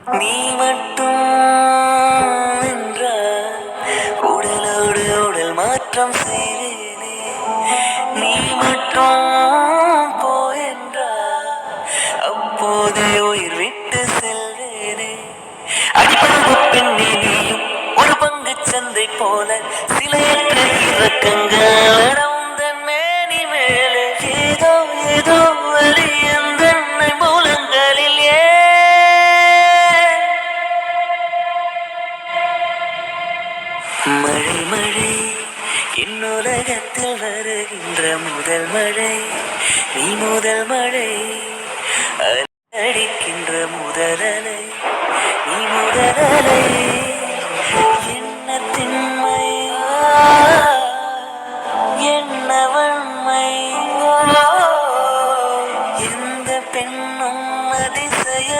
நீ மட்டும் என்றால் உடலோடு உடல் மாற்றம் செய்வேனே. நீ மட்டும் போ என்றால் அப்போதே உயிர் விட்டு செல்வேனே. அடிப்படை பெண்ணே நீயும் ஒரு பங்கு சந்தை போல சில இறக்கங்கள் மேனி மேலே ஏதோ ஏதோ வழி எந்த மூலங்களில் மழை மழை என்னுலகத்தில் வருகின்ற முதல் மழை நீ முதல் மழை அடிக்கின்ற முதல் அலை.